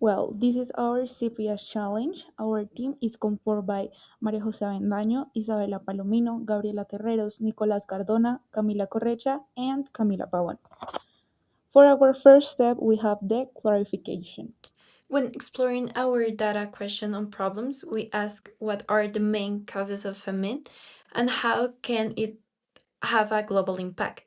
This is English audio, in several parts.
Well, this is our CPS Challenge. Our team is composed by María José Avendaño, Isabela Palomino, Gabriela Terreros, Nicolás Cardona, Camila Correcha, and Camila Pavón. For our first step, we have the clarification. When exploring our data question on problems, we ask what are the main causes of famine and how can it have a global impact.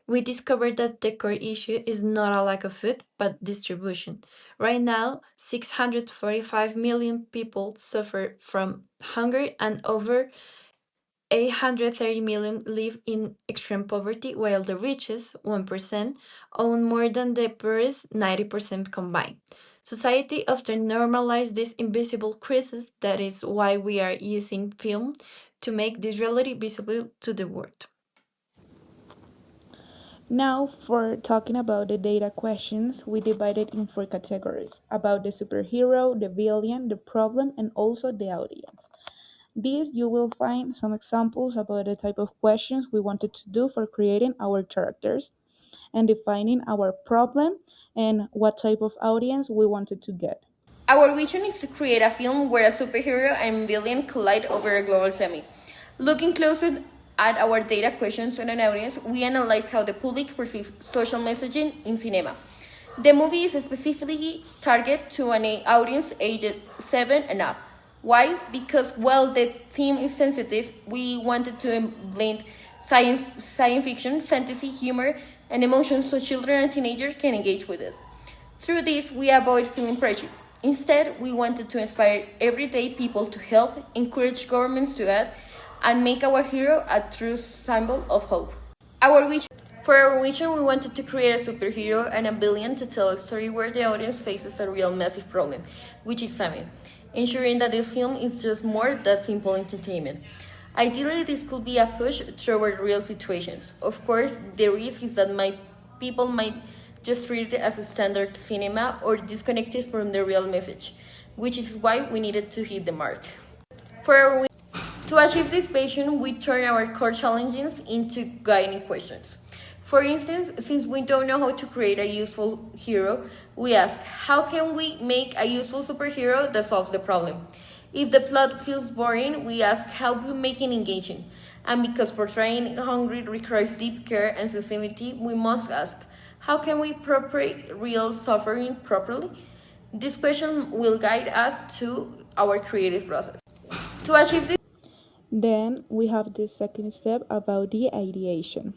We discovered that the core issue is not a lack of food, but distribution. Right now, 645 million people suffer from hunger and over 830 million live in extreme poverty, while the richest 1% own more than the poorest 90% combined. Society often normalizes this invisible crisis. That is why we are using film to make this reality visible to the world. Now, for talking about the data questions, we divided in four categories about the superhero, the villain, the problem, and also the audience. These you will find some examples about the type of questions we wanted to do for creating our characters and defining our problem and what type of audience we wanted to get. Our vision is to create a film where a superhero and villain collide over a global family. Looking closer at our data questions on an audience, we analyze how the public perceives social messaging in cinema. The movie is specifically targeted to an audience aged 7 and up. Why? Because while the theme is sensitive, we wanted to blend science fiction, fantasy, humor, and emotions so children and teenagers can engage with it. Through this, we avoid feeling pressure. Instead, we wanted to inspire everyday people to help, encourage governments to act, and make our hero a true symbol of hope. Our vision For our vision, we wanted to create a superhero and a villain to tell a story where the audience faces a real massive problem, which is famine, ensuring that this film is just more than simple entertainment. Ideally, this could be a push toward real situations. Of course, the risk is that people might just treat it as a standard cinema or disconnect it from the real message, which is why we needed to hit the mark. For our To achieve this vision, we turn our core challenges into guiding questions. For instance, since we don't know how to create a useful hero, we ask, how can we make a useful superhero that solves the problem? If the plot feels boring, we ask, how we make it engaging? And because portraying hunger requires deep care and sensitivity, we must ask, how can we portray real suffering properly? This question will guide us to our creative process. To achieve this, Then we have the second step about the ideation.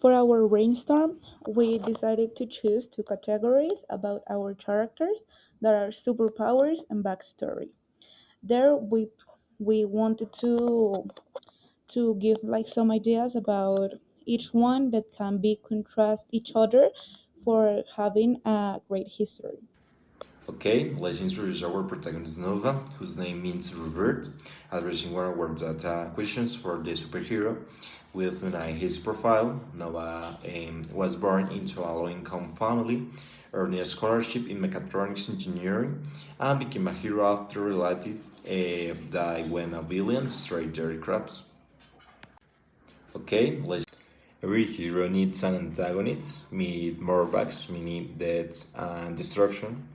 For our brainstorm, we decided to choose two categories about our characters that are superpowers and backstory. There we wanted to give like some ideas about each one that can be contrast each other for having a great history. Okay, let's introduce our protagonist Nova, whose name means revert, addressing one of our data questions for the superhero. With his profile, Nova was born into a low-income family, earned a scholarship in mechatronics engineering, and became a hero after a relative died when a villain destroyed their crops. Okay, let's. Every hero needs an antagonist, meet more bugs, meaning death and destruction.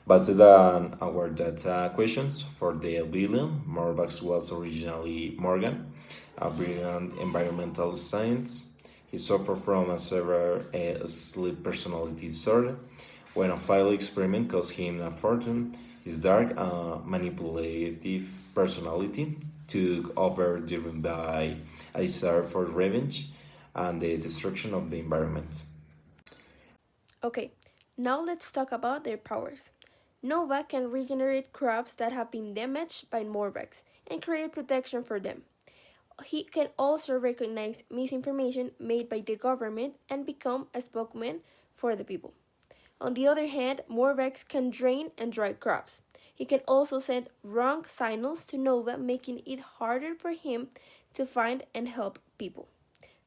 Based on our data questions for the villain, Morbax was originally Morgan, a brilliant environmental scientist. He suffered from a severe sleep personality disorder. When a failed experiment cost him a fortune, his dark, manipulative personality took over, driven by a desire for revenge and the destruction of the environment. Okay, now let's talk about their powers. Nova can regenerate crops that have been damaged by Morvex and create protection for them. He can also recognize misinformation made by the government and become a spokesman for the people. On the other hand, Morvex can drain and dry crops. He can also send wrong signals to Nova, making it harder for him to find and help people.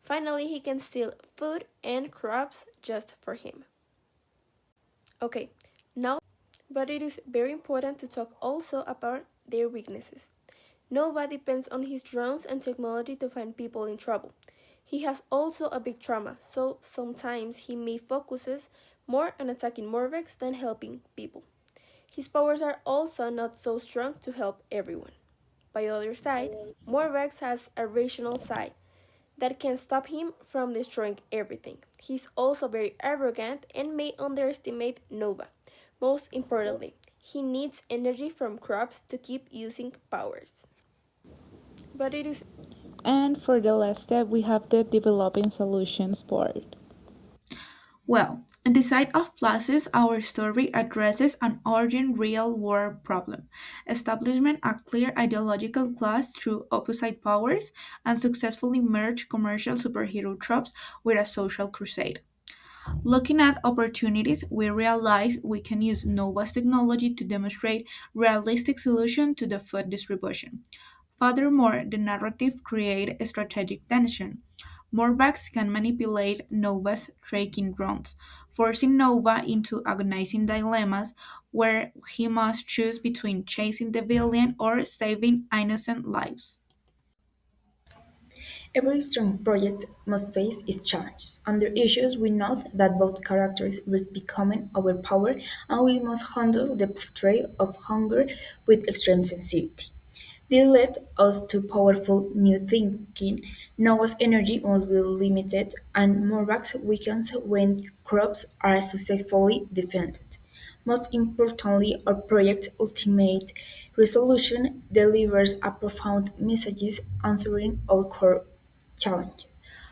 Finally, he can steal food and crops just for him. Okay, now, but it is very important to talk also about their weaknesses. Nova depends on his drones and technology to find people in trouble. He has also a big trauma, so sometimes he may focuses more on attacking Morvex than helping people. His powers are also not so strong to help everyone. By the other side, Morvex has a rational side that can stop him from destroying everything. He's also very arrogant and may underestimate Nova. Most importantly, he needs energy from crops to keep using powers. But it is And for the last step, we have the developing solutions part. Well, on the side of pluses, our story addresses an urgent real world problem establishment a clear ideological clash through opposite powers and successfully merge commercial superhero tropes with a social crusade. Looking at opportunities, we realize we can use Nova's technology to demonstrate realistic solution to the food distribution. Furthermore, the narrative creates a strategic tension. Morvax can manipulate Nova's tracking drones, forcing Nova into agonizing dilemmas where he must choose between chasing the villain or saving innocent lives. Every strong project must face its challenges. Under issues, we note that both characters risk becoming overpowered, and we must handle the portrayal of hunger with extreme sensitivity. This led us to powerful new thinking. Noah's energy must be limited, and Morvax weakens when crops are successfully defended. Most importantly, our project Ultimate Resolution delivers a profound message answering our core challenge.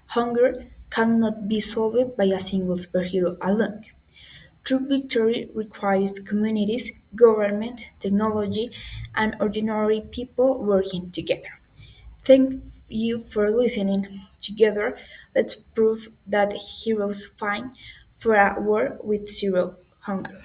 Hunger cannot be solved by a single superhero alone. True victory requires communities, government, technology, and ordinary people working together. Thank you for listening. Together, let's prove that heroes fight for a world with zero hunger.